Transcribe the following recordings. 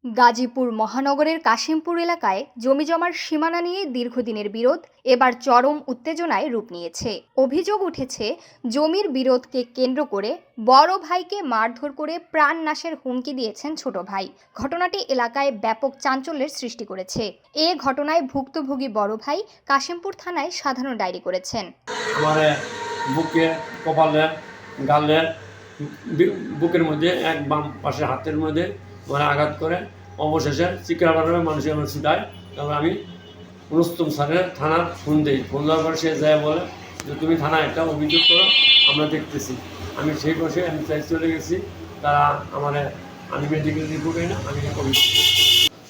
গাজীপুর মহানগরের কাশিমপুর এলাকায় জমিজমার সীমানা নিয়ে দীর্ঘদিনের বিরোধ এবার চরম উত্তেজনায় রূপ নিয়েছে। অভিযোগ উঠেছে, জমির বিরোধকে কেন্দ্র করে বড় ভাইকে মারধর করে প্রাণ নাশের হুমকি দিয়েছেন ছোট ভাই। ঘটনাটি এলাকায় ব্যাপক চাঞ্চল্যের সৃষ্টি করেছে। এ ঘটনায় ভুক্তভোগী বড় ভাই কাশিমপুর থানায় সাধারণ ডায়েরি করেছেন। বুকে, কপালে, গালে, বুকের মধ্যে এক বাম পাশে হাতের মধ্যে আঘাত করে অবশেষে চিকিৎসালয়ে মানুষ আমার ছুটায়। তারপর আমি রুস্তম স্যারের থানার ফোন দিই। ফোন দেওয়ার পরে সে যায় বলে যে তুমি থানায় একটা অভিযোগ করো, আমরা দেখতেছি। আমি সেই বসে আমি চলে গেছি। তারা আমি মেডিকেল রিপোর্ট না, আমি অভিযোগ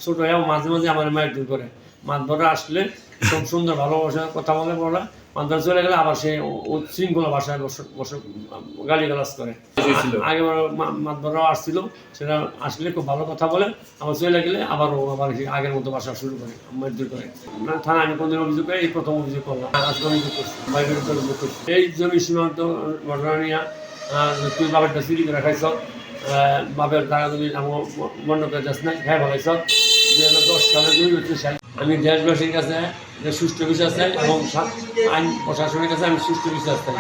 ছোটো হয়ে মাঝে মাঝে আমার মারধর করে। মারধরা আসলে খুব সুন্দর ভালোবাসার কথা বলা, মারধর চলে গেলে আবার সে শৃঙ্খলা ভাষায় বসে গালিগালাজ করে। আগে মারধরাও আসছিল, সেটা আসলে খুব ভালো কথা বলে, আবার চলে গেলে আবার আগের মতো বাসা শুরু করে, মারধর করে। থানায় আমি কোনদিন অভিযোগ করে এই প্রথম অভিযোগ করলাম। আজকে অভিযোগ করছি, বাইরের অভিযোগ করছি। এই জমি সীমান্ত ঘটনা নিয়ে তুই বাবারটা চুরি করে খাইছ, বাপের টাকা তুমি বন্ধ করে যাস না, হ্যাঁ ভালাইছ। 2010 সালে 2 সাল আমি দেশবাসীর কাছে সুষ্ঠু বিচার চাই এবং আইন প্রশাসনের কাছে আমি সুষ্ঠু বিচার চাই।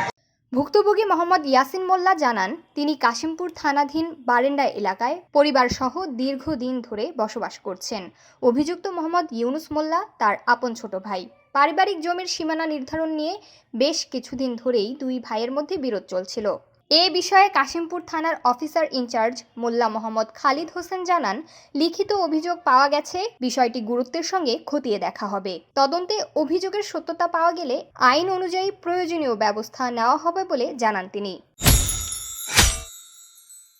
ভুক্তভোগী মোহাম্মদ ইয়াসিন মোল্লা জানান, তিনি কাশিমপুর থানাধীন বারেন্ডা এলাকায় পরিবারসহ দীর্ঘদিন ধরে বসবাস করছেন। অভিযুক্ত মোহাম্মদ ইউনুস মোল্লা তার আপন ছোট ভাই। পারিবারিক জমির সীমানা নির্ধারণ নিয়ে বেশ কিছুদিন ধরেই দুই ভাইয়ের মধ্যে বিরোধ চলছিল। এ বিষয়ে কাশিমপুর থানার অফিসার ইনচার্জ মোল্লা মোহাম্মদ খালিদ হোসেন জানান, লিখিত অভিযোগ পাওয়া গেছে, বিষয়টি গুরুত্বের সঙ্গে খতিয়ে দেখা হবে। তদন্তে অভিযোগের সত্যতা পাওয়া গেলে আইন অনুযায়ী প্রয়োজনীয় ব্যবস্থা নেওয়া হবে বলে জানান তিনি।